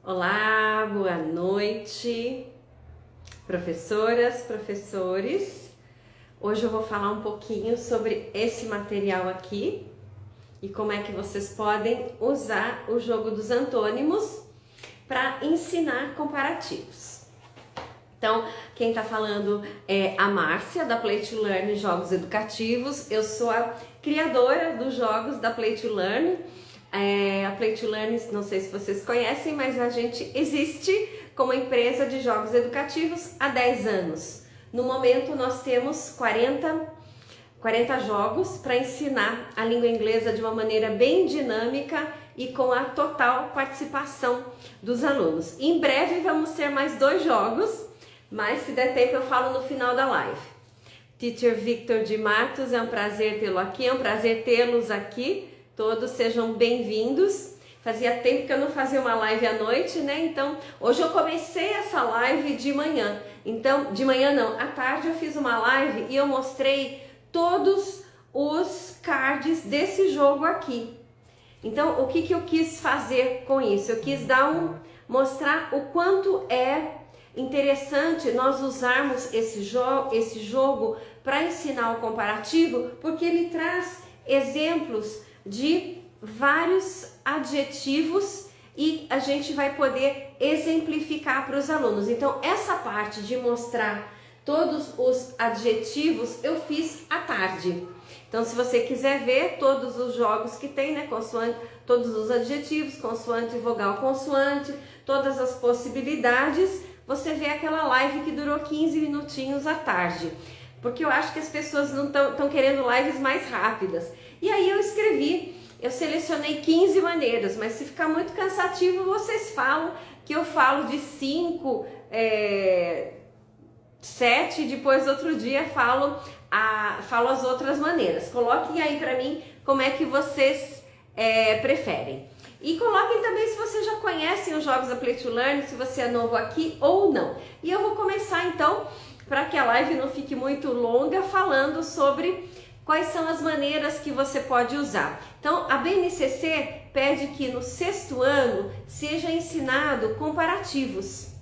Olá, boa noite, professoras, professores. Hoje eu vou falar um pouquinho sobre esse material aqui e como é que vocês podem usar o jogo dos antônimos para ensinar comparativos. Então, quem está falando é a Márcia, da Play to Learn Jogos Educativos. Eu sou a criadora dos jogos da Play to Learn. A Play to Learn, não sei se vocês conhecem, mas a gente existe como empresa de jogos educativos há 10 anos. No momento, nós temos 40 jogos para ensinar a língua inglesa de uma maneira bem dinâmica e com a total participação dos alunos. Em breve vamos ter mais 2 jogos, mas se der tempo eu falo no final da live. Teacher Victor de Matos, é um prazer tê-lo aqui, é um prazer tê-los aqui. Todos sejam bem-vindos. Fazia tempo que eu não fazia uma live à noite, né? Então, hoje eu comecei essa live de manhã. Então, de manhã não, à tarde eu fiz uma live e eu mostrei todos os cards desse jogo aqui. Então, o que eu quis fazer com isso? Eu quis mostrar o quanto é interessante nós usarmos esse jogo para ensinar o comparativo, porque ele traz exemplos de vários adjetivos e a gente vai poder exemplificar para os alunos. Então, essa parte de mostrar todos os adjetivos eu fiz à tarde. Então, se você quiser ver todos os jogos que tem, né, consoante, todos os adjetivos, consoante, vogal, consoante, todas as possibilidades, você vê aquela live que durou 15 minutinhos à tarde. Porque eu acho que as pessoas não estão querendo lives mais rápidas. E aí eu selecionei 15 maneiras, mas se ficar muito cansativo, vocês falam que eu falo de 5, 7, depois outro dia falo as outras maneiras. Coloquem aí para mim como é que vocês preferem. E coloquem também se vocês já conhecem os jogos da Play to Learn, se você é novo aqui ou não. E eu vou começar então, para que a live não fique muito longa, falando sobre quais são as maneiras que você pode usar. Então, a BNCC pede que no 6º ano seja ensinado comparativos.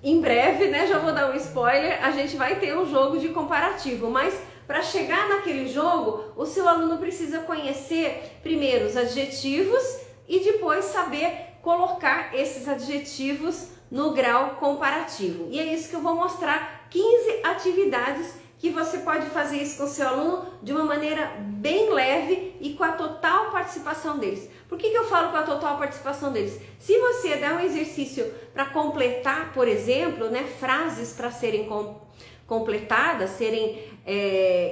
Em breve, né, já vou dar um spoiler, a gente vai ter um jogo de comparativo, mas para chegar naquele jogo, o seu aluno precisa conhecer primeiro os adjetivos e depois saber colocar esses adjetivos no grau comparativo. E é isso que eu vou mostrar, 15 atividades que você pode fazer isso com o seu aluno de uma maneira bem leve e com a total participação deles. Por que eu falo com a total participação deles? Se você der um exercício para completar, por exemplo, né, frases para serem completadas, serem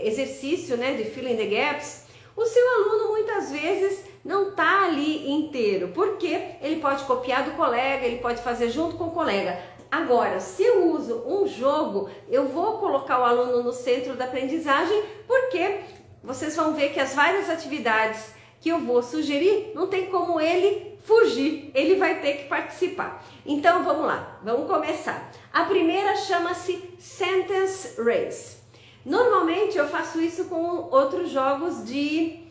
exercício, né, de fill in the gaps, o seu aluno muitas vezes não está ali inteiro, porque ele pode copiar do colega, ele pode fazer junto com o colega. Agora, se eu uso um jogo, eu vou colocar o aluno no centro da aprendizagem, porque vocês vão ver que as várias atividades que eu vou sugerir, não tem como ele fugir, ele vai ter que participar. Então, vamos lá, vamos começar. A primeira chama-se Sentence Race. Normalmente eu faço isso com outros jogos de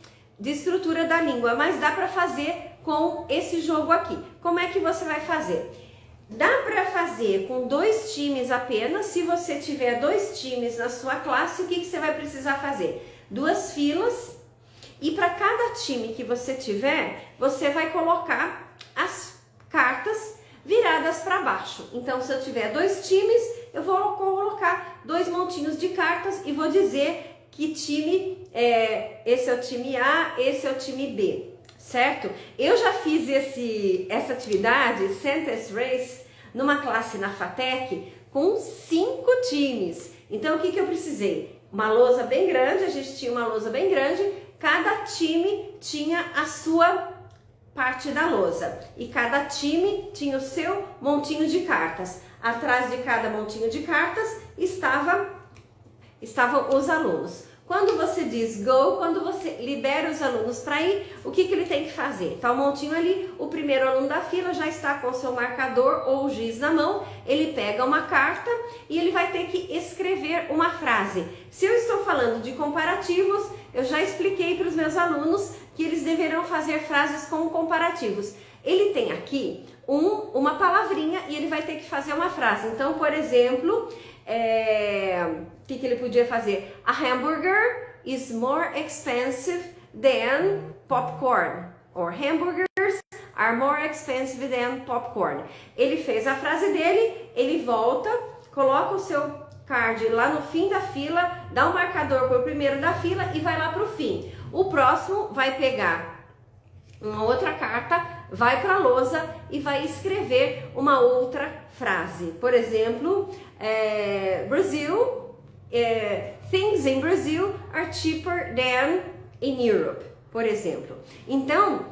estrutura da língua, mas dá para fazer com esse jogo aqui. Como é que você vai fazer? Dá para fazer com 2 times apenas. Se você tiver 2 times na sua classe, o que você vai precisar fazer? 2 filas, e para cada time que você tiver, você vai colocar as cartas viradas para baixo. Então, se eu tiver 2 times, eu vou colocar 2 montinhos de cartas e vou dizer que time esse é o time A, esse é o time B. Certo? Eu já fiz essa atividade, Sentence Race, numa classe na FATEC com 5 times. Então, o que eu precisei? Uma lousa bem grande, a gente tinha uma lousa bem grande, cada time tinha a sua parte da lousa e cada time tinha o seu montinho de cartas. Atrás de cada montinho de cartas estavam os alunos. Quando você diz go, quando você libera os alunos para ir, o que ele tem que fazer? Tá o montinho ali, o primeiro aluno da fila já está com o seu marcador ou giz na mão, ele pega uma carta e ele vai ter que escrever uma frase. Se eu estou falando de comparativos, eu já expliquei para os meus alunos que eles deverão fazer frases com comparativos. Ele tem aqui uma palavrinha e ele vai ter que fazer uma frase. Então, por exemplo, o que ele podia fazer? A hamburger is more expensive than popcorn. Or hamburgers are more expensive than popcorn. Ele fez a frase dele, ele volta, coloca o seu card lá no fim da fila, dá um marcador para o primeiro da fila e vai lá para o fim. O próximo vai pegar uma outra carta, vai para a lousa e vai escrever uma outra frase. Por exemplo, things in Brazil are cheaper than in Europe, por exemplo. Então,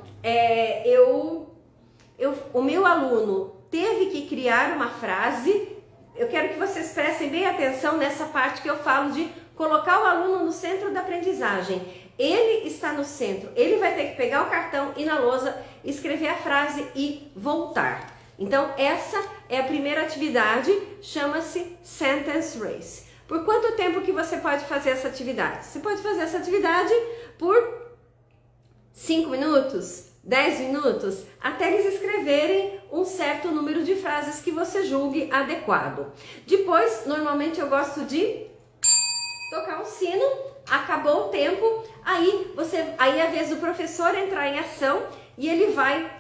o meu aluno teve que criar uma frase. Eu quero que vocês prestem bem atenção nessa parte que eu falo de colocar o aluno no centro da aprendizagem. Ele está no centro, ele vai ter que pegar o cartão, ir na lousa, escrever a frase e voltar. Então, essa é a primeira atividade, chama-se Sentence Race. Por quanto tempo que você pode fazer essa atividade? Você pode fazer essa atividade por 5 minutos, 10 minutos, até eles escreverem um certo número de frases que você julgue adequado. Depois, normalmente eu gosto de tocar um sino, acabou o tempo, aí é a vez do professor entrar em ação e ele vai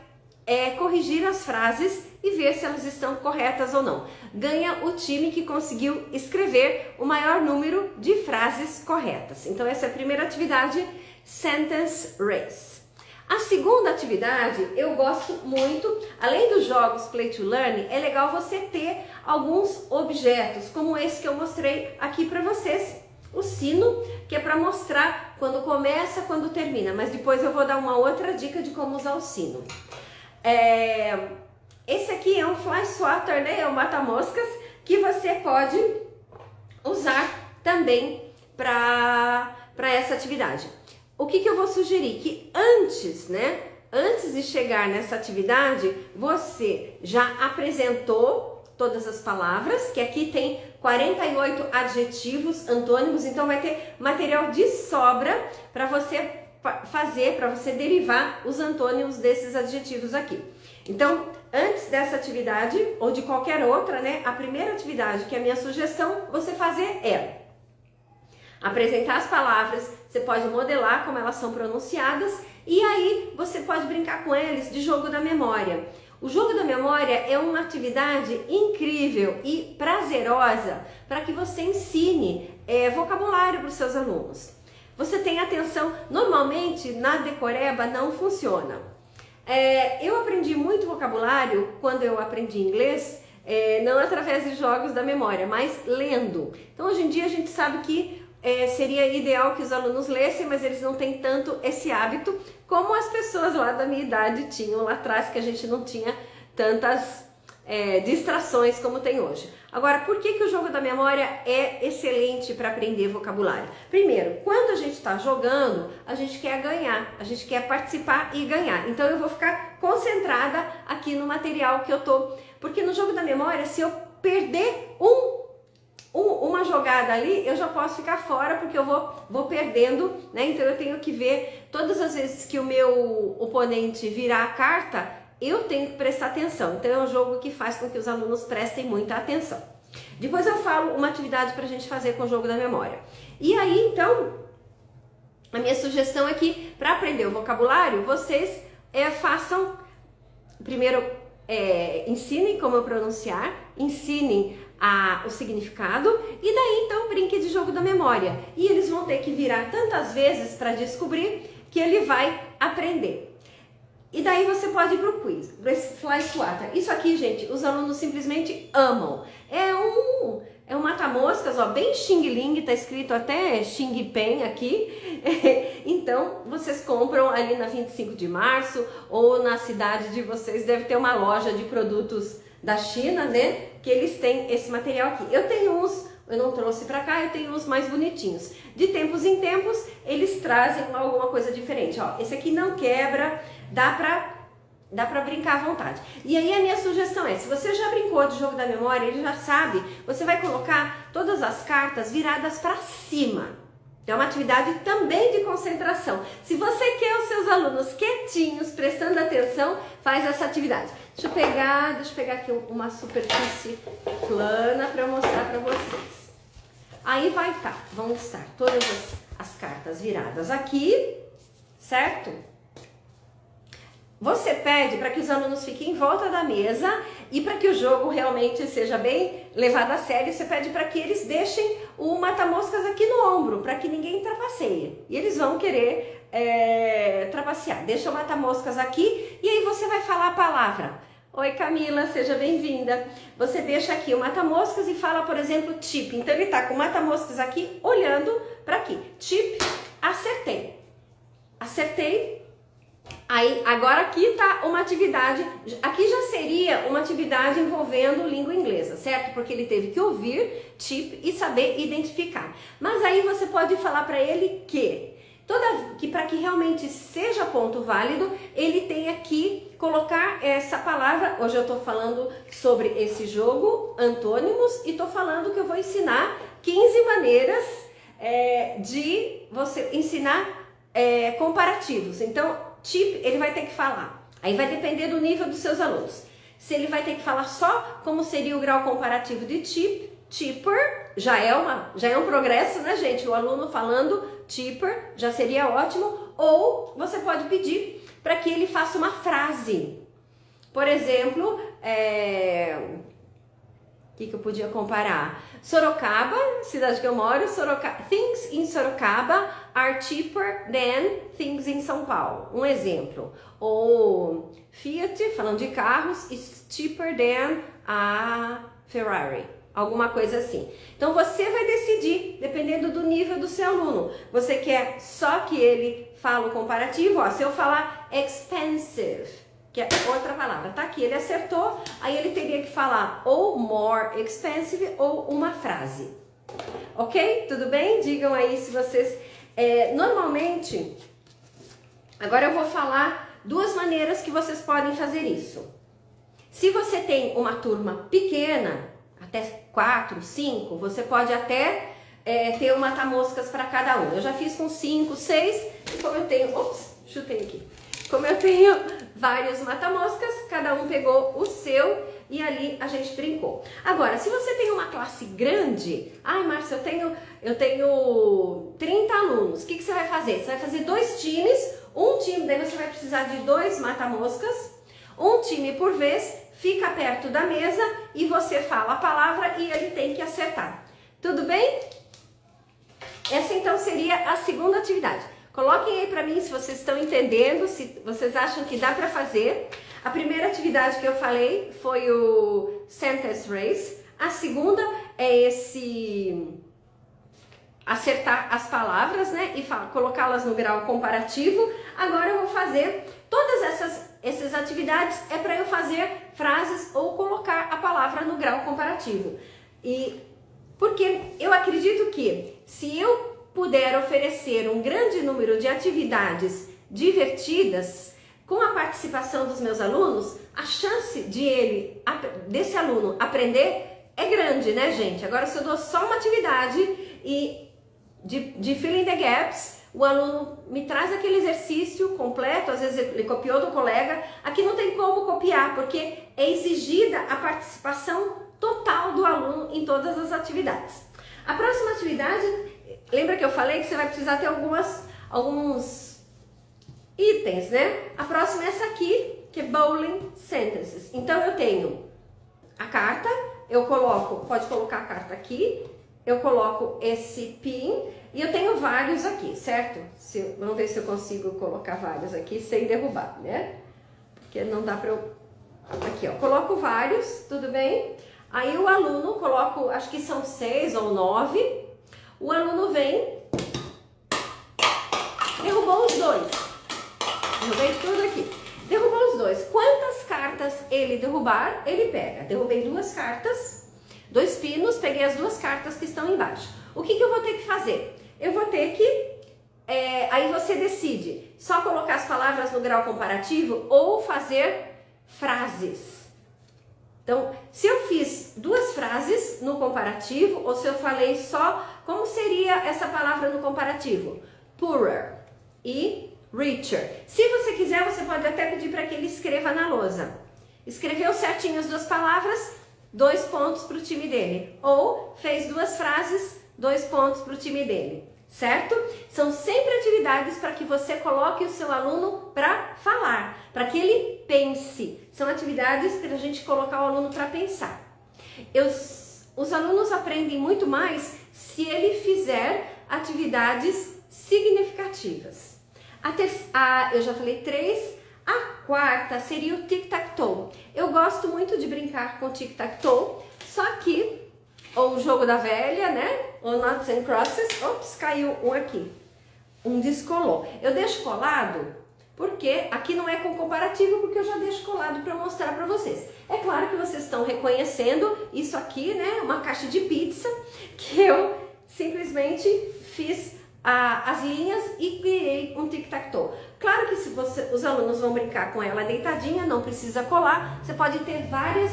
corrigir as frases e ver se elas estão corretas ou não. Ganha o time que conseguiu escrever o maior número de frases corretas. Então essa é a primeira atividade, Sentence Race. A segunda atividade eu gosto muito, além dos jogos Play to Learn, é legal você ter alguns objetos, como esse que eu mostrei aqui para vocês. O sino, que é para mostrar quando começa, quando termina, mas depois eu vou dar uma outra dica de como usar o sino. Esse aqui é um fly swatter, né? É um mata-moscas que você pode usar também para essa atividade. O que eu vou sugerir? Que antes de chegar nessa atividade, você já apresentou todas as palavras, que aqui tem 48 adjetivos, antônimos, então vai ter material de sobra para você fazer, para você derivar os antônimos desses adjetivos aqui. Então, antes dessa atividade, ou de qualquer outra, né, a primeira atividade, que é a minha sugestão, você fazer é apresentar as palavras, você pode modelar como elas são pronunciadas e aí você pode brincar com eles de jogo da memória. O jogo da memória é uma atividade incrível e prazerosa para que você ensine vocabulário para os seus alunos. Você tem atenção, normalmente na decoreba não funciona. Eu aprendi muito vocabulário quando eu aprendi inglês, não através de jogos da memória, mas lendo. Então hoje em dia a gente sabe que seria ideal que os alunos lessem, mas eles não têm tanto esse hábito como as pessoas lá da minha idade tinham lá atrás, que a gente não tinha tantas distrações como tem hoje. Agora, por que o jogo da memória é excelente para aprender vocabulário? Primeiro, quando a gente está jogando, a gente quer ganhar, a gente quer participar e ganhar. Então eu vou ficar concentrada aqui no material que eu tô, porque no jogo da memória, se eu perder uma jogada ali, eu já posso ficar fora porque eu vou perdendo, né? Então eu tenho que ver todas as vezes que o meu oponente virar a carta, eu tenho que prestar atenção. Então é um jogo que faz com que os alunos prestem muita atenção. Depois eu falo uma atividade para a gente fazer com o jogo da memória. E aí, então, a minha sugestão é que para aprender o vocabulário, vocês façam, primeiro, ensinem como pronunciar, ensinem o significado e daí então brinque de jogo da memória. E eles vão ter que virar tantas vezes para descobrir que ele vai aprender. E daí você pode ir para o quiz, para esse fly swatter. Isso aqui, gente, os alunos simplesmente amam. É um mata-moscas, ó, bem Xing Ling, tá escrito até Xing Pen aqui. Então, vocês compram ali na 25 de março ou na cidade de vocês, deve ter uma loja de produtos da China, né? Que eles têm esse material aqui. Eu tenho uns, eu não trouxe pra cá, eu tenho uns mais bonitinhos. De tempos em tempos, eles trazem alguma coisa diferente. Ó, esse aqui não quebra, dá pra brincar à vontade. E aí a minha sugestão é, se você já brincou de jogo da memória, ele já sabe, você vai colocar todas as cartas viradas pra cima. É uma atividade também de concentração. Se você quer os seus alunos quietinhos, prestando atenção, faz essa atividade. Deixa eu pegar aqui uma superfície plana para eu mostrar para vocês. Aí vão estar todas as cartas viradas aqui, certo? Você pede para que os alunos fiquem em volta da mesa e para que o jogo realmente seja bem levado a sério, você pede para que eles deixem o mata-moscas aqui no ombro, para que ninguém trapaceie. E eles vão querer trapacear. Deixa o mata-moscas aqui e aí você vai falar a palavra. Oi Camila, seja bem-vinda. Você deixa aqui o mata-moscas e fala, por exemplo, chip. Então ele tá com o mata-moscas aqui, olhando para aqui. Chip, acertei. Acertei. Aí, agora aqui tá uma atividade, aqui já seria uma atividade envolvendo língua inglesa, certo? Porque ele teve que ouvir chip e saber identificar. Mas aí você pode falar para ele que para que realmente seja ponto válido, ele tem que colocar essa palavra. Hoje eu tô falando sobre esse jogo, antônimos, e tô falando que eu vou ensinar 15 maneiras de você ensinar comparativos. Então, chip, ele vai ter que falar. Aí vai depender do nível dos seus alunos. Se ele vai ter que falar só como seria o grau comparativo de chip, cheaper, já é um progresso, né, gente? O aluno falando cheaper já seria ótimo. Ou você pode pedir para que ele faça uma frase. Por exemplo, o que eu podia comparar? Sorocaba, cidade que eu moro, things in Sorocaba are cheaper than things in São Paulo. Um exemplo. Ou Fiat, falando de carros, is cheaper than a Ferrari. Alguma coisa assim. Então você vai decidir, dependendo do nível do seu aluno. Você quer só que ele fale o comparativo? Ó, se eu falar expensive, que é outra palavra, tá aqui, ele acertou, aí ele teria que falar ou more expensive ou uma frase. Ok? Tudo bem? Digam aí se vocês... normalmente, agora eu vou falar duas maneiras que vocês podem fazer isso. Se você tem uma turma pequena, até 4, 5, você pode até ter um mata-moscas para cada um. Eu já fiz com 5, 6, e como eu tenho... Ops, chutei aqui. Como eu tenho vários mata-moscas, cada um pegou o seu e ali a gente brincou. Agora, se você tem uma classe grande, ai Márcia, eu tenho 30 alunos, o que você vai fazer? Você vai fazer 2 times, um time, daí você vai precisar de 2 mata-moscas, um time por vez, fica perto da mesa e você fala a palavra e ele tem que acertar. Tudo bem? Essa então seria a segunda atividade. Coloquem aí pra mim se vocês estão entendendo, se vocês acham que dá pra fazer. A primeira atividade que eu falei foi o Sentence Race. A segunda é esse acertar as palavras, né? E colocá-las no grau comparativo. Agora eu vou fazer todas essas atividades, é para eu fazer frases ou colocar a palavra no grau comparativo. E porque eu acredito que se eu puder oferecer um grande número de atividades divertidas com a participação dos meus alunos, a chance desse aluno aprender é grande, né, gente? Agora, se eu dou só uma atividade e de filling the gaps, o aluno me traz aquele exercício completo, às vezes ele copiou do colega, aqui não tem como copiar, porque é exigida a participação total do aluno em todas as atividades. A próxima atividade, lembra que eu falei que você vai precisar ter alguns itens, né? A próxima é essa aqui, que é Bowling Sentences. Então eu tenho a carta, pode colocar a carta aqui, eu coloco esse pin e eu tenho vários aqui, certo? Vamos ver se eu consigo colocar vários aqui sem derrubar, né? Porque não dá pra eu... Aqui, ó, coloco vários, tudo bem? Aí o aluno, coloco, acho que são 6 ou 9, o aluno vem, derrubou os 2, derrubei tudo aqui, derrubou os 2, quantas cartas ele derrubar, ele pega. Derrubei 2 cartas, 2 pinos, peguei as 2 cartas que estão embaixo. O que eu vou ter que fazer? Eu vou ter que, aí você decide, só colocar as palavras no grau comparativo ou fazer frases. Então, se eu fiz duas frases no comparativo, ou se eu falei só, como seria essa palavra no comparativo? Poorer e richer. Se você quiser, você pode até pedir para que ele escreva na lousa. Escreveu certinho as duas palavras, 2 pontos para o time dele. Ou fez duas frases, 2 pontos para o time dele. Certo? São sempre atividades para que você coloque o seu aluno para falar, para que ele pense. São atividades para a gente colocar o aluno para pensar. Os alunos aprendem muito mais se ele fizer atividades significativas. Eu já falei 3. A quarta seria o tic-tac-toe. Eu gosto muito de brincar com tic-tac-toe, só que ou o jogo da velha, né? Ou Noughts and Crosses. Ops, caiu um aqui. Um descolou. Eu deixo colado porque aqui não é com comparativo, porque eu já deixo colado para mostrar para vocês. É claro que vocês estão reconhecendo isso aqui, né? Uma caixa de pizza que eu simplesmente fiz as linhas e criei um tic-tac-toe. Claro que se os alunos vão brincar com ela deitadinha, não precisa colar. Você pode ter várias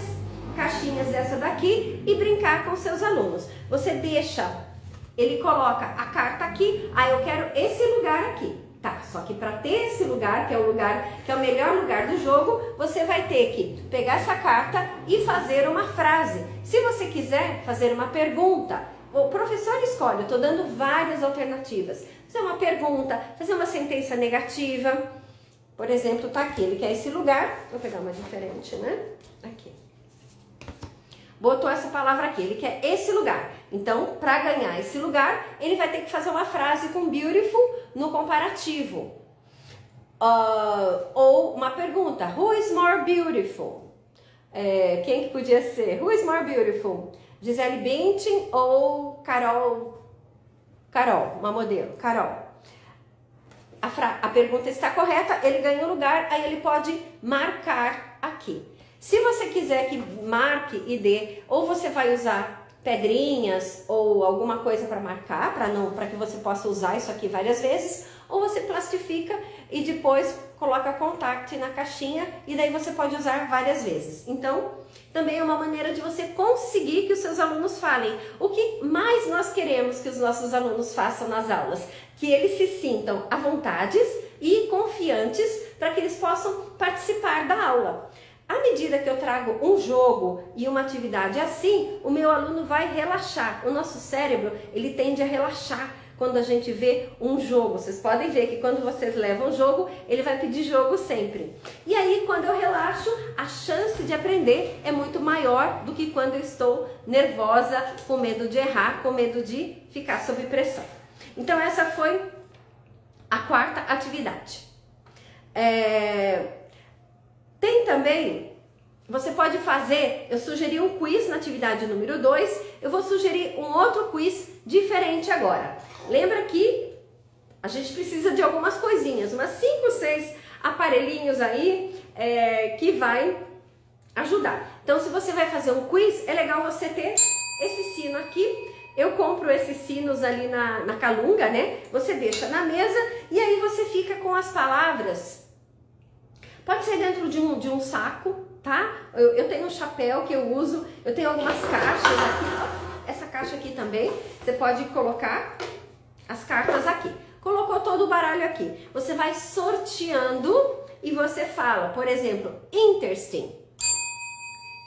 caixinhas dessa daqui e brincar com seus alunos. Você deixa, ele coloca a carta aqui, eu quero esse lugar aqui. Tá, só que para ter esse lugar, que é o melhor lugar do jogo, você vai ter que pegar essa carta e fazer uma frase. Se você quiser fazer uma pergunta, o professor escolhe, eu estou dando várias alternativas. Fazer uma pergunta, fazer uma sentença negativa. Por exemplo, tá aqui, ele quer esse lugar. Vou pegar uma diferente, né? Aqui. Botou essa palavra aqui, ele quer esse lugar. Então, para ganhar esse lugar, ele vai ter que fazer uma frase com beautiful no comparativo. Ou uma pergunta, who is more beautiful? Quem que podia ser? Who is more beautiful? Gisele Bündchen ou Carol, uma modelo, Carol. A pergunta está correta, ele ganha o lugar, aí ele pode marcar aqui. Se você quiser que marque e dê, ou você vai usar pedrinhas ou alguma coisa para marcar, para que você possa usar isso aqui várias vezes, ou você plastifica e depois coloca contact na caixinha e daí você pode usar várias vezes. Então, também é uma maneira de você conseguir que os seus alunos falem. O que mais nós queremos que os nossos alunos façam nas aulas? Que eles se sintam à vontade e confiantes para que eles possam participar da aula. À medida que eu trago um jogo e uma atividade assim, o meu aluno vai relaxar. O nosso cérebro, ele tende a relaxar quando a gente vê um jogo. Vocês podem ver que quando vocês levam jogo, ele vai pedir jogo sempre. E aí, quando eu relaxo, a chance de aprender é muito maior do que quando eu estou nervosa, com medo de errar, com medo de ficar sob pressão. Então, essa foi a quarta atividade. Tem também, você pode fazer, eu sugeri um quiz na atividade número 2, eu vou sugerir um outro quiz diferente agora. Lembra que a gente precisa de algumas coisinhas, umas 5, 6 aparelhinhos aí que vai ajudar. Então, se você vai fazer um quiz, é legal você ter esse sino aqui. Eu compro esses sinos ali na Calunga, né? Você deixa na mesa e aí você fica com as palavras. Pode ser dentro de um saco, tá? Eu tenho um chapéu que eu uso, eu tenho algumas caixas aqui, essa caixa aqui também, você pode colocar as cartas aqui. Colocou todo o baralho aqui, você vai sorteando e você fala, por exemplo, interesting.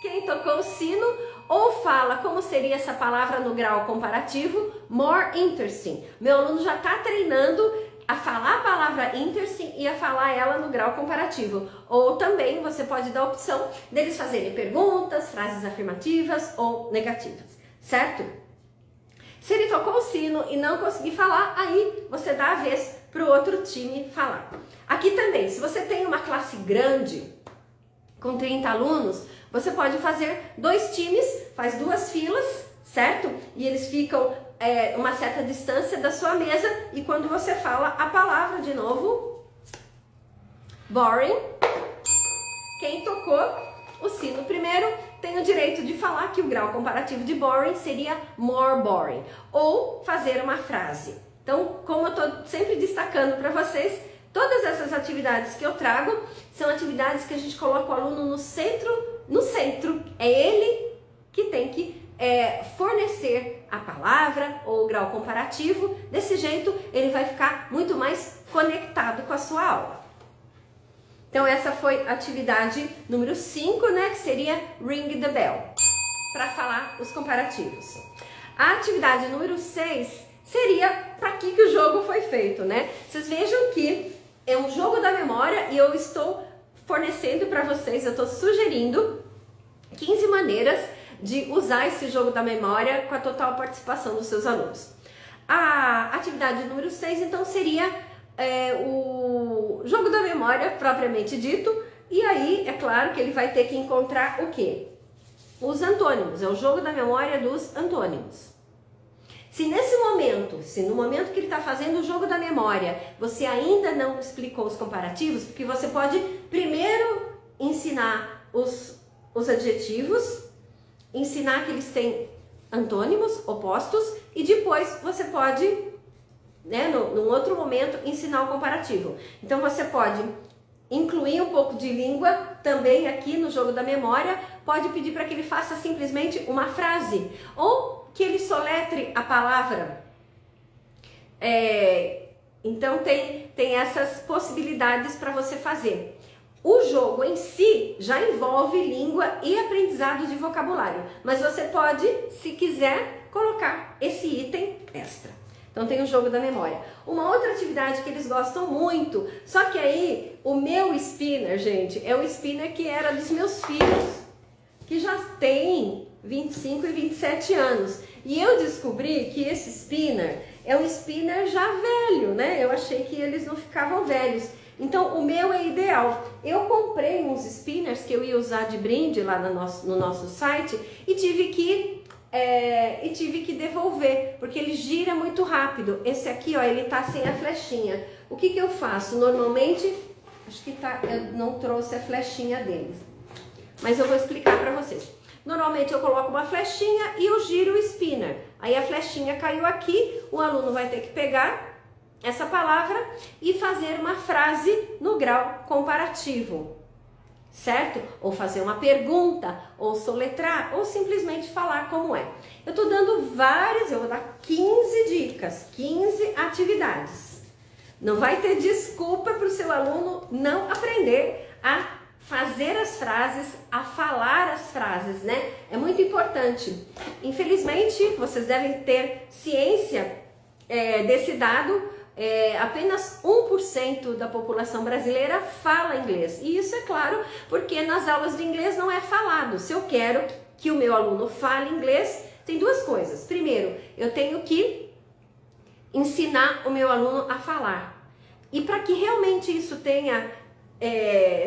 Quem tocou o sino ou fala como seria essa palavra no grau comparativo, more interesting. Meu aluno já está treinando a falar a palavra interesting e a falar ela no grau comparativo. Ou também você pode dar a opção deles fazerem perguntas, frases afirmativas ou negativas, certo? Se ele tocou o sino e não conseguir falar, aí você dá a vez para o outro time falar. Aqui também, se você tem uma classe grande, com 30 alunos, você pode fazer 2 times, faz 2 filas, certo? E eles ficam uma certa distância da sua mesa e quando você fala a palavra de novo, boring, quem tocou o sino primeiro tem o direito de falar que o grau comparativo de boring seria more boring, ou fazer uma frase. Então, como eu estou sempre destacando para vocês, todas essas atividades que eu trago são atividades que a gente coloca o aluno no centro centro. É ele que tem que fornecer a palavra ou o grau comparativo. Desse jeito, ele vai ficar muito mais conectado com a sua aula. Então, essa foi a atividade número 5, né? Que seria Ring the Bell, para falar os comparativos. A atividade número 6 seria para que o jogo foi feito, né? Vocês vejam que é um jogo da memória e eu estou fornecendo para vocês, eu estou sugerindo 15 maneiras de usar esse jogo da memória com a total participação dos seus alunos. A atividade número 6, então, seria o jogo da memória propriamente dito, e aí é claro que ele vai ter que encontrar o quê? Os antônimos, é o jogo da memória dos antônimos. Se no momento que ele está fazendo o jogo da memória, você ainda não explicou os comparativos, porque você pode primeiro ensinar os adjetivos, ensinar que eles têm antônimos opostos, e depois você pode, né, num outro momento, ensinar o comparativo. Então você pode incluir um pouco de língua também aqui no jogo da memória, pode pedir para que ele faça simplesmente uma frase, ou que ele soletre a palavra. Então tem essas possibilidades para você fazer. O jogo em si já envolve língua e aprendizado de vocabulário, mas você pode, se quiser, colocar esse item extra. Então tem o jogo da memória. Uma outra atividade que eles gostam muito, só que aí o meu spinner, gente, é o spinner que era dos meus filhos, que já tem 25 e 27 anos. E eu descobri que esse spinner é um spinner já velho, né? Eu achei que eles não ficavam velhos. Então o meu é ideal. Eu comprei uns spinners que eu ia usar de brinde lá no nosso site e tive que devolver, porque ele gira muito rápido. Esse aqui, ó, ele tá sem a flechinha. O que eu faço? Normalmente, acho que eu não trouxe a flechinha deles, mas eu vou explicar para vocês. Normalmente eu coloco uma flechinha e eu giro o spinner. Aí a flechinha caiu aqui, o aluno vai ter que pegar essa palavra e fazer uma frase no grau comparativo, certo? Ou fazer uma pergunta, ou soletrar, ou simplesmente falar como é. Eu tô dando eu vou dar 15 dicas, 15 atividades. Não vai ter desculpa para o seu aluno não aprender a fazer as frases, a falar as frases, né? É muito importante. Infelizmente, vocês devem ter ciência desse dado, apenas 1% da população brasileira fala inglês. E isso é claro, porque nas aulas de inglês não é falado. Se eu quero que o meu aluno fale inglês, tem duas coisas. Primeiro, eu tenho que ensinar o meu aluno a falar. E para que realmente isso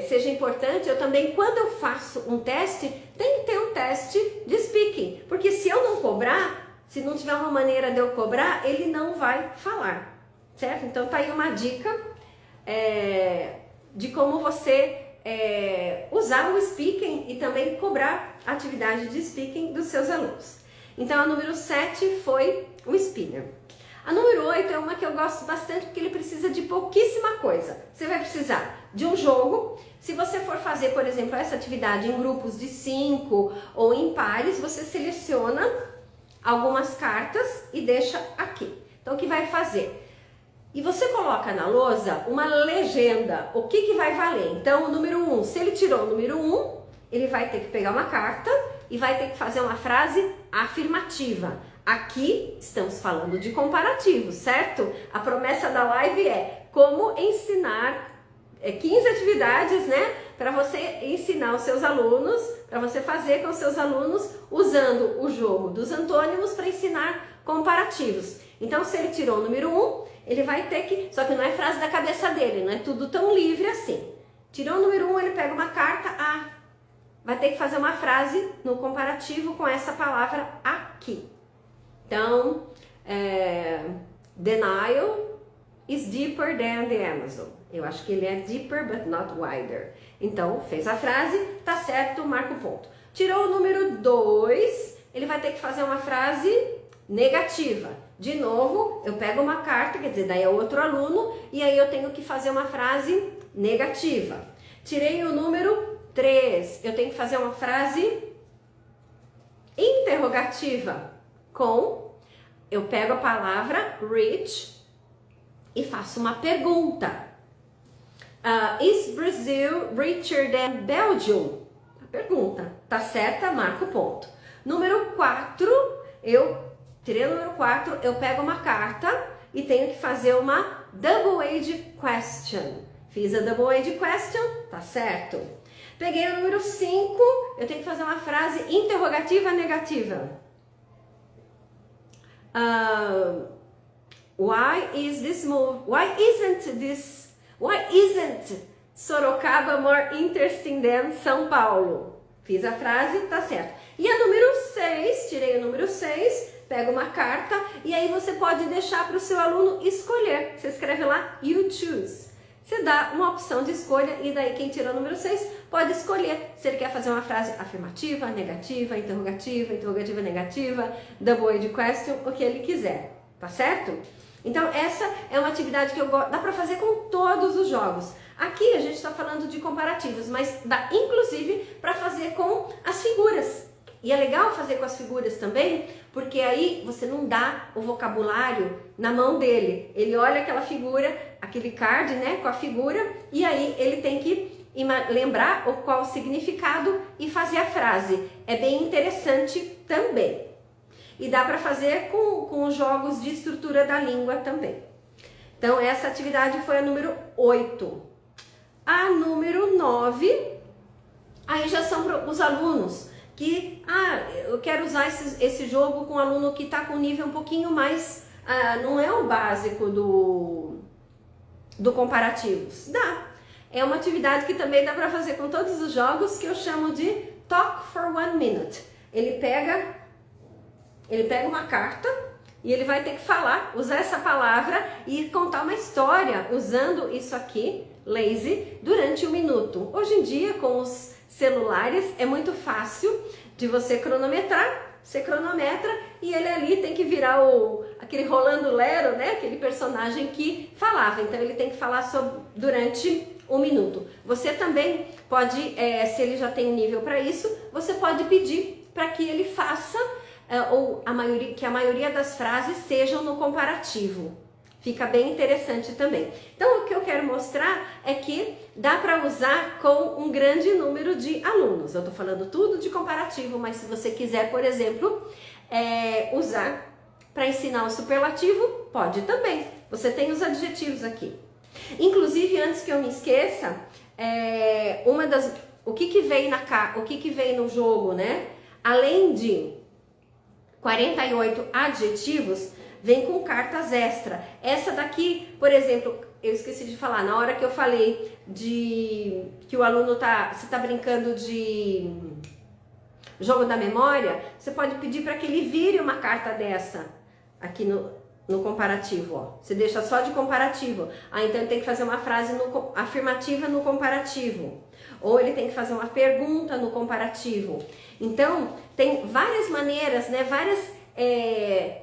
seja importante, eu também, quando eu faço um teste, tem que ter um teste de speaking, porque se eu não cobrar, se não tiver uma maneira de eu cobrar, ele não vai falar, certo? Então tá aí uma dica de como você usar o speaking e também cobrar a atividade de speaking dos seus alunos. Então a número 7 foi o spinner. A número 8 é uma que eu gosto bastante, porque ele precisa de pouquíssima coisa. Você vai precisar de um jogo. Se você for fazer, por exemplo, essa atividade em grupos de 5 ou em pares, você seleciona algumas cartas e deixa aqui. Então, o que vai fazer? E você coloca na lousa uma legenda. O que vai valer? Então, o número 1, se ele tirou o número 1, ele vai ter que pegar uma carta e vai ter que fazer uma frase afirmativa. Aqui estamos falando de comparativo, certo? A promessa da live é como ensinar 15 atividades, né? Para você ensinar os seus alunos, para você fazer com os seus alunos usando o jogo dos antônimos para ensinar comparativos. Então, se ele tirou o número 1, ele vai ter que... Só que não é frase da cabeça dele, não é tudo tão livre assim. Tirou o número 1, ele pega uma carta, vai ter que fazer uma frase no comparativo com essa palavra aqui. Então, denial is deeper than the Amazon. Eu acho que ele é deeper but not wider. Então, fez a frase, tá certo, marca o ponto. Tirou o número 2, ele vai ter que fazer uma frase negativa. De novo, eu pego uma carta, quer dizer, daí é outro aluno, e aí eu tenho que fazer uma frase negativa. Tirei o número 3, eu tenho que fazer uma frase interrogativa eu pego a palavra rich e faço uma pergunta. Is Brazil richer than Belgium? A pergunta. Tá certa? Marco ponto. Número 4, tirei o número 4, eu pego uma carta e tenho que fazer uma double-edged question. Fiz a double-edged question, tá certo. Peguei o número 5, eu tenho que fazer uma frase interrogativa negativa. Why isn't Sorocaba more interesting than São Paulo? Fiz a frase, tá certo. E a número 6, tirei o número 6, pego uma carta e aí você pode deixar para o seu aluno escolher. Você escreve lá, you choose. Você dá uma opção de escolha e daí quem tirou o número 6 pode escolher se ele quer fazer uma frase afirmativa, negativa, interrogativa negativa, double-edged question, o que ele quiser, tá certo? Então essa é uma atividade que dá para fazer com todos os jogos. Aqui a gente está falando de comparativos, mas dá inclusive para fazer com as figuras. E é legal fazer com as figuras também, porque aí você não dá o vocabulário na mão dele. Ele olha aquela figura, aquele card, né, com a figura, e aí ele tem que lembrar qual o significado e fazer a frase. É bem interessante também. E dá para fazer com os jogos de estrutura da língua também. Então essa atividade foi a número 8. A número 9, aí já são para os alunos que, eu quero usar esse jogo com um aluno que está com um nível um pouquinho mais, não é o básico do comparativos. Dá. É uma atividade que também dá para fazer com todos os jogos, que eu chamo de Talk for 1 minute. Ele pega uma carta e ele vai ter que usar essa palavra e contar uma história usando isso aqui, lazy, durante 1 minuto. Hoje em dia, com os celulares, é muito fácil de você cronometrar. Você cronometra e ele ali tem que virar aquele Rolando Lero, né? Aquele personagem que falava. Então ele tem que falar durante 1 minuto. Você também pode, se ele já tem um nível para isso, você pode pedir para que ele faça, que a maioria das frases sejam no comparativo. Fica bem interessante também. Então, o que eu quero mostrar é que dá para usar com um grande número de alunos. Eu estou falando tudo de comparativo, mas se você quiser, por exemplo, usar para ensinar o superlativo, pode também. Você tem os adjetivos aqui. Inclusive, antes que eu me esqueça, o que veio no jogo, né? Além de 48 adjetivos, vem com cartas extra. Essa daqui, por exemplo, eu esqueci de falar, na hora que eu falei que o aluno você tá brincando de jogo da memória, você pode pedir para que ele vire uma carta dessa aqui no comparativo, ó. Você deixa só de comparativo. Então ele tem que fazer uma frase afirmativa no comparativo. Ou ele tem que fazer uma pergunta no comparativo. Então, tem várias maneiras, né?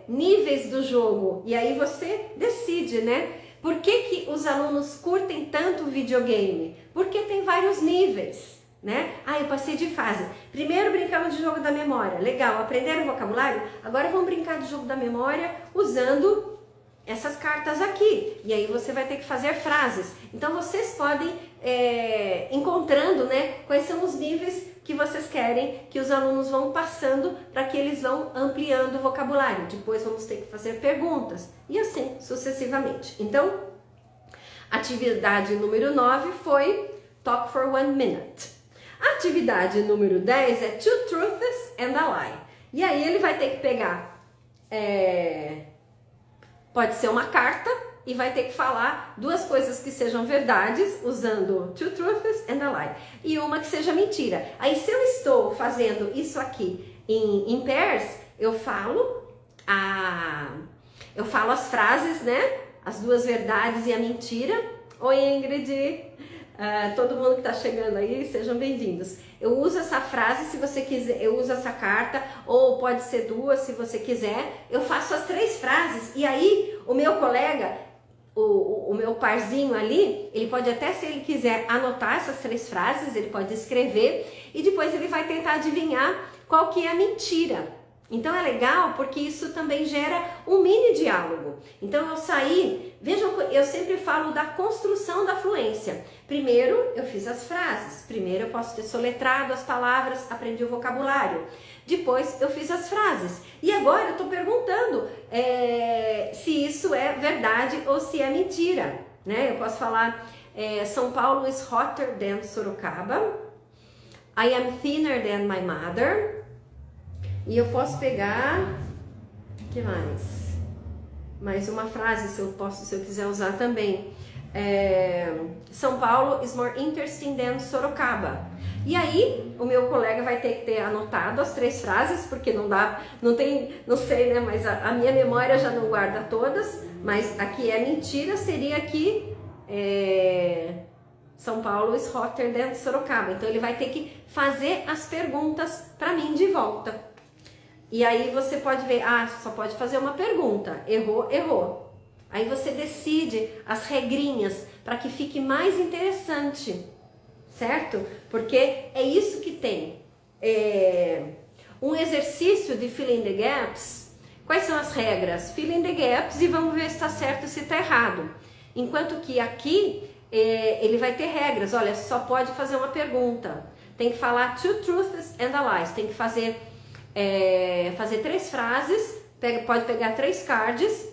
Níveis do jogo, e aí você decide, né? Por que os alunos curtem tanto videogame? Porque tem vários níveis, né? Eu passei de fase. Primeiro brincamos de jogo da memória, legal, aprenderam o vocabulário? Agora vamos brincar de jogo da memória usando essas cartas aqui. E aí você vai ter que fazer frases. Então vocês podem encontrando, né? Quais são os níveis que vocês querem que os alunos vão passando para que eles vão ampliando o vocabulário. Depois vamos ter que fazer perguntas e assim sucessivamente. Então, atividade número 9 foi Talk for 1 minute. A atividade número 10 é Two Truths and a Lie. E aí ele vai ter que pegar, pode ser uma carta, e vai ter que falar 2 coisas que sejam verdades, usando two truths and a lie, e uma que seja mentira. Aí se eu estou fazendo isso aqui em pairs, eu falo as frases, né? As 2 verdades e a mentira. Oi, Ingrid! Todo mundo que está chegando aí, sejam bem-vindos. Eu uso essa frase se você quiser, eu uso essa carta, ou pode ser 2 se você quiser. Eu faço as 3 frases e aí o meu colega o meu parzinho ali, ele pode até, se ele quiser, anotar essas 3 frases, ele pode escrever e depois ele vai tentar adivinhar qual que é a mentira. Então é legal porque isso também gera um mini diálogo. Então eu saí, vejam, eu sempre falo da construção da fluência. Primeiro eu fiz as frases, primeiro eu posso ter soletrado as palavras, aprendi o vocabulário. Depois eu fiz as frases. E agora eu estou perguntando se isso é verdade ou se é mentira. Né? Eu posso falar, São Paulo is hotter than Sorocaba. I am thinner than my mother. E eu posso pegar, o que mais? Mais uma frase, se eu quiser usar também. São Paulo is more interesting than Sorocaba. E aí, o meu colega vai ter que ter anotado as 3 frases, porque não sei, né? Mas a minha memória já não guarda todas. Mas aqui é mentira, seria que São Paulo is hotter than Sorocaba. Então ele vai ter que fazer as perguntas para mim de volta. E aí você pode ver, só pode fazer uma pergunta, errou, errou. Aí você decide as regrinhas para que fique mais interessante, certo? Porque é isso que tem. Um exercício de fill in the gaps. Quais são as regras? Fill in the gaps e vamos ver se está certo ou se está errado. Enquanto que aqui ele vai ter regras. Olha, só pode fazer uma pergunta. Tem que falar two truths and a lie. Tem que fazer 3 frases, pode pegar 3 cards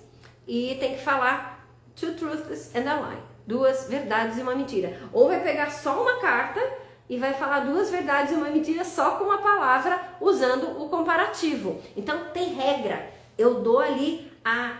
e tem que falar two truths and a lie, 2 verdades e uma mentira. Ou vai pegar só uma carta e vai falar 2 verdades e uma mentira só com uma palavra usando o comparativo. Então tem regra, eu dou ali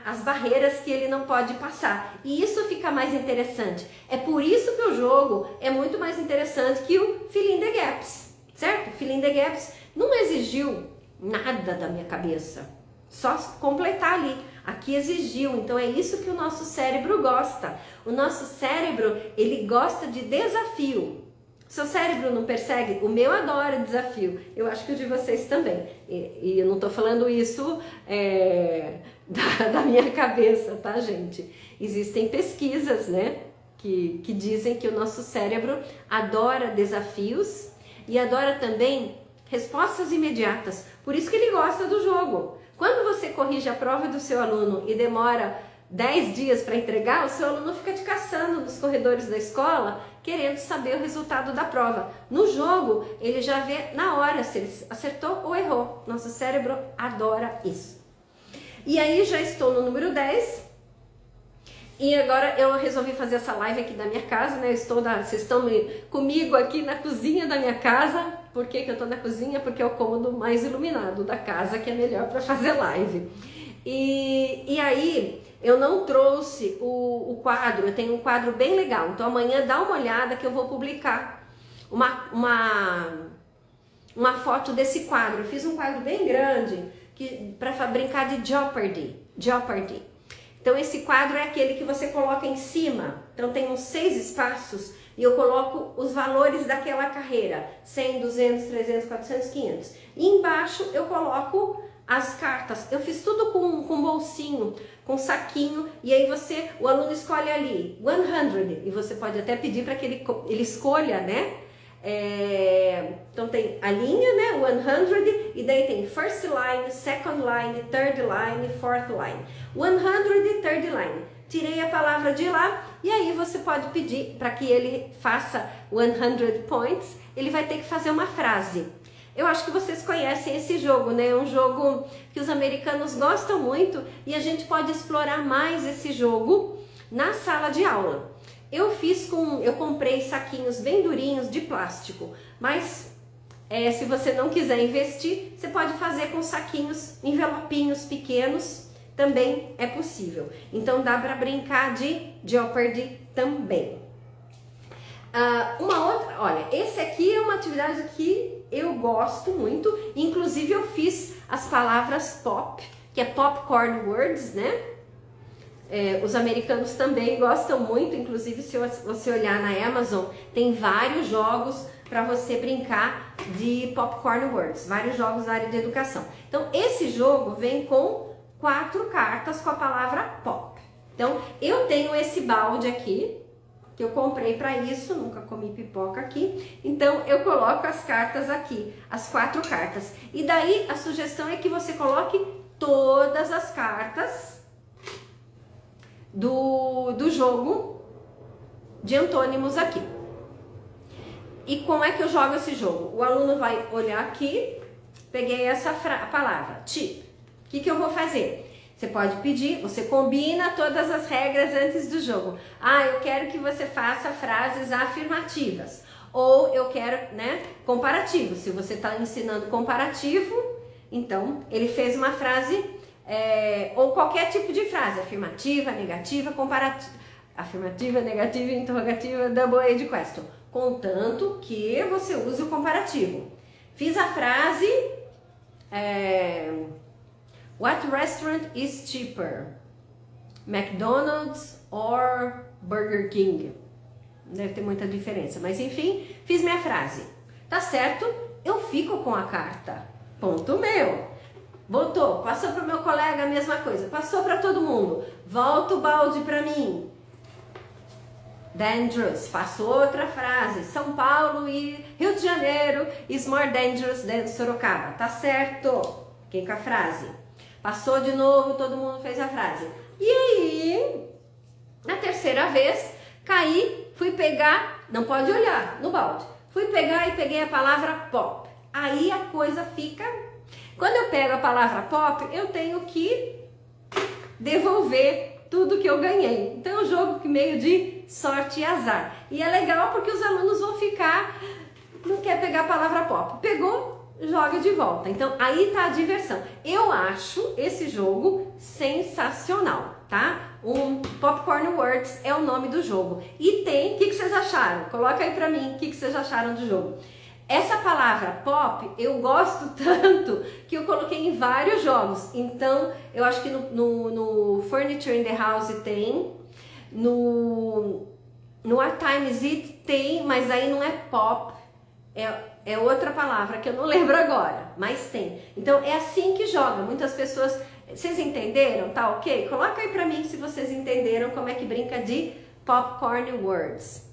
as barreiras que ele não pode passar e isso fica mais interessante. É por isso que o jogo é muito mais interessante que o Fill in the Gaps, certo? Fill in the Gaps não exigiu nada da minha cabeça, só completar ali. Aqui exigiu, então é isso que o nosso cérebro gosta. O nosso cérebro, ele gosta de desafio. Seu cérebro não persegue? O meu adora desafio. Eu acho que o de vocês também. E eu não estou falando isso da minha cabeça, tá, gente? Existem pesquisas, né, que dizem que o nosso cérebro adora desafios e adora também respostas imediatas. Por isso que ele gosta do jogo. Quando você corrige a prova do seu aluno e demora 10 dias para entregar, o seu aluno fica te caçando nos corredores da escola, querendo saber o resultado da prova. No jogo, ele já vê na hora se ele acertou ou errou. Nosso cérebro adora isso. E aí já estou no número 10. E agora eu resolvi fazer essa live aqui da minha casa, né? Vocês estão comigo aqui na cozinha da minha casa. Por que eu tô na cozinha? Porque é o cômodo mais iluminado da casa, que é melhor para fazer live. E aí eu não trouxe o quadro, eu tenho um quadro bem legal. Então amanhã dá uma olhada que eu vou publicar uma foto desse quadro. Eu fiz um quadro bem grande para brincar de Jeopardy. Então esse quadro é aquele que você coloca em cima. Então tem uns 6 espaços e eu coloco os valores daquela carreira. 100, 200, 300, 400, 500. E embaixo eu coloco as cartas. Eu fiz tudo com bolsinho, com saquinho. E aí o aluno escolhe ali 100. E você pode até pedir para que ele escolha, né? Então tem a linha, né, 100, e daí tem first line, second line, third line, fourth line. 100, third line. Tirei a palavra de lá e aí você pode pedir para que ele faça 100 points. Ele vai ter que fazer uma frase. Eu acho que vocês conhecem esse jogo, né? É um jogo que os americanos gostam muito e a gente pode explorar mais esse jogo na sala de aula. Eu comprei saquinhos bem durinhos de plástico, mas se você não quiser investir, você pode fazer com saquinhos, envelopinhos pequenos, também é possível. Então dá para brincar de Jeopardy também. Uma outra, olha, esse aqui é uma atividade que eu gosto muito, inclusive eu fiz as palavras pop, que é popcorn words, né? Os americanos também gostam muito, inclusive se você olhar na Amazon, tem vários jogos para você brincar de popcorn words, vários jogos da área de educação. Então esse jogo vem com 4 cartas com a palavra pop. Então, eu tenho esse balde aqui, que eu comprei para isso, nunca comi pipoca aqui, então eu coloco as cartas aqui, as 4 cartas. E daí a sugestão é que você coloque todas as cartas do jogo de antônimos aqui. E como é que eu jogo esse jogo? O aluno vai olhar aqui, peguei essa palavra, tip. O que eu vou fazer? Você pode pedir, você combina todas as regras antes do jogo. Ah, eu quero que você faça frases afirmativas. Ou eu quero, né, comparativo. Se você está ensinando comparativo, então ele fez uma frase, ou qualquer tipo de frase, afirmativa, negativa, comparativa. Afirmativa, negativa, interrogativa, double-edged question. Contanto que você use o comparativo. Fiz a frase... What restaurant is cheaper? McDonald's or Burger King? Deve ter muita diferença, mas enfim, fiz minha frase. Tá certo? Eu fico com a carta. Ponto meu. Voltou, passou para o meu colega a mesma coisa, passou para todo mundo. Volta o balde para mim. Dangerous, faço outra frase. São Paulo e Rio de Janeiro is more dangerous than Sorocaba. Tá certo? Fiquei com a frase. Passou de novo, todo mundo fez a frase. E aí, na terceira vez, caí, fui pegar, não pode olhar no balde. Fui pegar e peguei a palavra pop. Aí a coisa fica... Quando eu pego a palavra pop, eu tenho que devolver tudo que eu ganhei. Então é um jogo meio de sorte e azar. E é legal porque os alunos vão ficar... Não quer pegar a palavra pop. Pegou? Joga de volta. Então aí tá a diversão. Eu acho esse jogo sensacional, tá? Popcorn Words é o nome do jogo. E tem, o que vocês acharam? Coloca aí pra mim o que vocês acharam do jogo. Essa palavra pop eu gosto tanto que eu coloquei em vários jogos. Então eu acho que no Furniture in the House tem, no What Time Is It tem, mas aí não é pop, é outra palavra que eu não lembro agora, mas tem. Então é assim que joga. Muitas pessoas... Vocês entenderam? Tá ok? Coloca aí pra mim se vocês entenderam como é que brinca de Popcorn Words.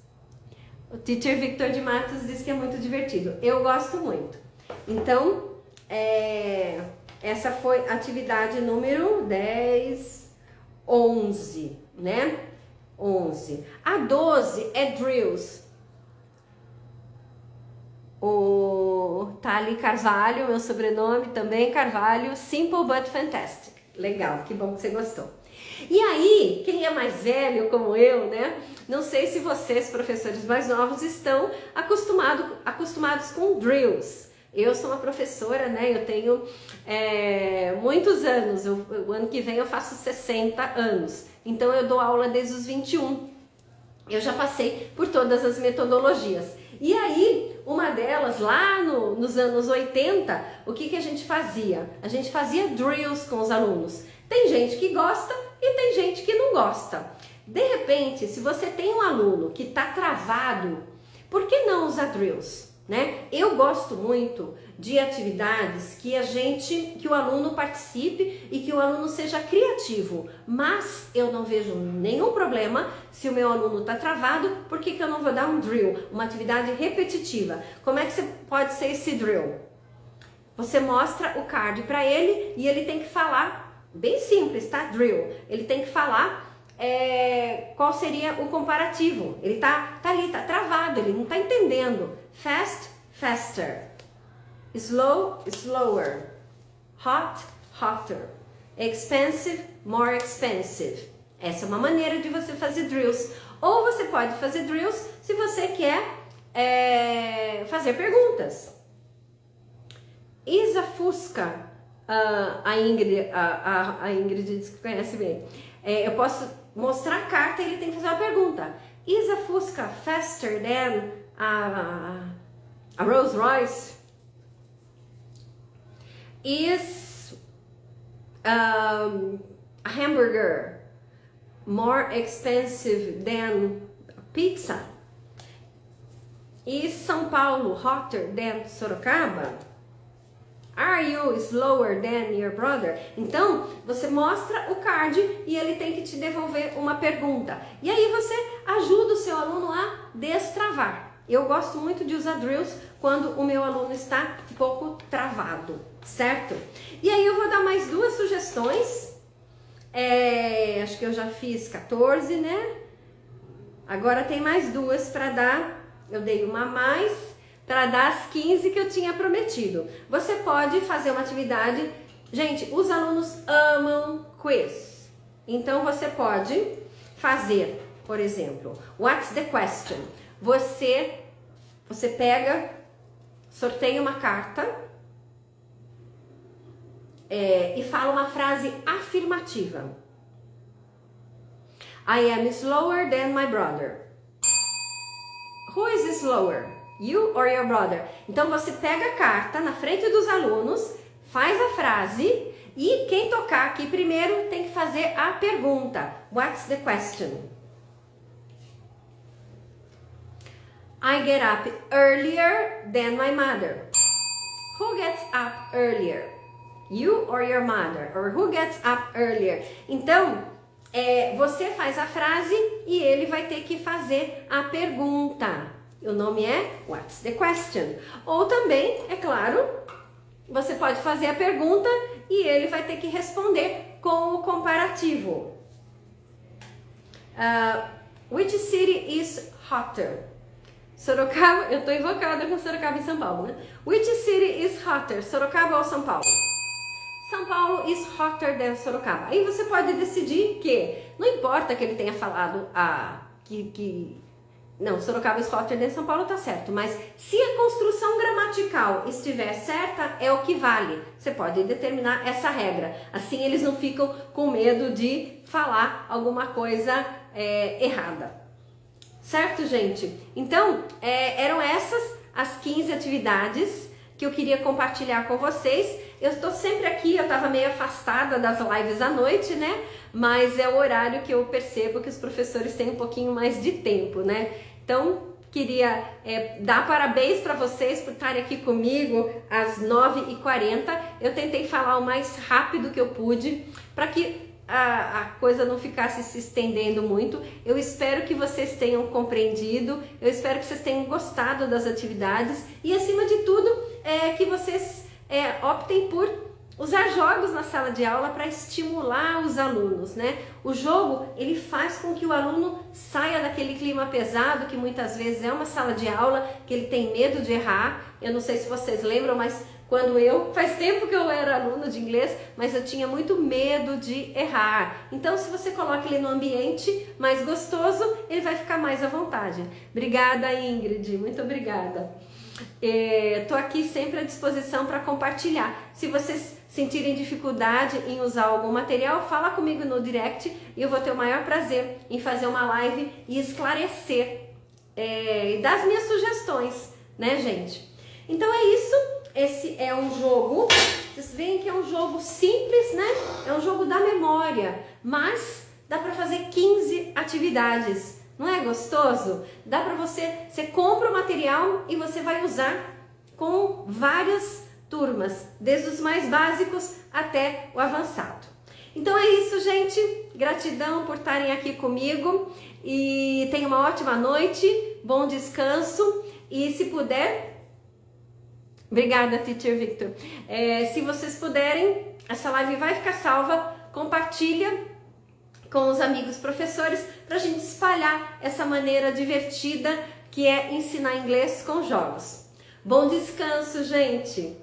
O Teacher Victor de Matos diz que é muito divertido. Eu gosto muito. Então, essa foi a atividade número 10, 11, né? 11. A 12 é drills. O Tali Carvalho, meu sobrenome também Carvalho, Simple but Fantastic. Legal, que bom que você gostou. E aí, quem é mais velho como eu, né? Não sei se vocês, professores mais novos, estão acostumados com drills. Eu sou uma professora, né? Eu tenho muitos anos. O ano que vem eu faço 60 anos. Então eu dou aula desde os 21. Eu já passei por todas as metodologias. E aí, uma delas, lá nos anos 80, o que a gente fazia? A gente fazia drills com os alunos. Tem gente que gosta e tem gente que não gosta. De repente, se você tem um aluno que está travado, por que não usar drills? Né? Eu gosto muito de atividades que o aluno participe e que o aluno seja criativo, mas eu não vejo nenhum problema se o meu aluno está travado, por que eu não vou dar um drill, uma atividade repetitiva? Como é que pode ser esse drill? Você mostra o card para ele e ele tem que falar, bem simples, tá? Drill. Ele tem que falar qual seria o comparativo. Ele tá ali, tá travado, ele não tá entendendo. Fast, faster. Slow, slower. Hot, hotter. Expensive, more expensive. Essa é uma maneira de você fazer drills. Ou você pode fazer drills se você quer fazer perguntas. Isa Fusca, a Ingrid diz que conhece bem. Eu posso mostrar a carta e ele tem que fazer uma pergunta. Is a Fusca faster than a Rolls Royce? Is a hamburger more expensive than pizza? Is São Paulo hotter than Sorocaba? Are you slower than your brother? Então, você mostra o card e ele tem que te devolver uma pergunta. E aí você ajuda o seu aluno a destravar. Eu gosto muito de usar drills quando o meu aluno está um pouco travado, certo? E aí eu vou dar mais duas sugestões. Acho que eu já fiz 14, né? Agora tem mais duas para dar. Eu dei uma a mais para dar as 15 que eu tinha prometido. Você pode fazer uma atividade. Gente, os alunos amam quiz. Então você pode fazer, por exemplo, what's the question? Você pega, sorteia uma carta e fala uma frase afirmativa. I am slower than my brother. Who is slower? You or your brother? Então você pega a carta na frente dos alunos, faz a frase e quem tocar aqui primeiro tem que fazer a pergunta. What's the question? I get up earlier than my mother. Who gets up earlier? You or your mother? Or who gets up earlier? Então, você faz a frase e ele vai ter que fazer a pergunta. O nome é What's the question? Ou também, é claro, você pode fazer a pergunta e ele vai ter que responder com o comparativo. Which city is hotter? Sorocaba, eu estou invocada com Sorocaba e São Paulo, né? Which city is hotter? Sorocaba ou São Paulo? São Paulo is hotter than Sorocaba. Aí você pode decidir que, não importa que ele tenha falado não, Sorocaba is hotter than São Paulo tá certo, mas se a construção gramatical estiver certa, é o que vale. Você pode determinar essa regra. Assim eles não ficam com medo de falar alguma coisa errada. Certo, gente? Então, eram essas as 15 atividades que eu queria compartilhar com vocês. Eu estou sempre aqui, eu estava meio afastada das lives à noite, né? Mas é o horário que eu percebo que os professores têm um pouquinho mais de tempo, né? Então, queria dar parabéns para vocês por estarem aqui comigo às 9h40. Eu tentei falar o mais rápido que eu pude para que a coisa não ficasse se estendendo muito. Eu espero que vocês tenham compreendido, eu espero que vocês tenham gostado das atividades e, acima de tudo, que vocês optem por usar jogos na sala de aula para estimular os alunos, né? O jogo, ele faz com que o aluno saia daquele clima pesado, que muitas vezes é uma sala de aula, que ele tem medo de errar. Eu não sei se vocês lembram, mas faz tempo que eu era aluna de inglês, mas eu tinha muito medo de errar. Então, se você coloca ele no ambiente mais gostoso, ele vai ficar mais à vontade. Obrigada, Ingrid, muito obrigada. Estou aqui sempre à disposição para compartilhar. Se vocês sentirem dificuldade em usar algum material, fala comigo no direct e eu vou ter o maior prazer em fazer uma live e esclarecer e dar as minhas sugestões, né, gente? Então é isso. Esse é um jogo, vocês veem que é um jogo simples, né? É um jogo da memória, mas dá para fazer 15 atividades. Não é gostoso? Dá para você compra o material e você vai usar com várias turmas, desde os mais básicos até o avançado. Então é isso, gente. Gratidão por estarem aqui comigo e tenham uma ótima noite, bom descanso e, se puder... Obrigada, Teacher Victor. Se vocês puderem, essa live vai ficar salva, compartilha com os amigos professores para a gente espalhar essa maneira divertida que é ensinar inglês com jogos. Bom descanso, gente!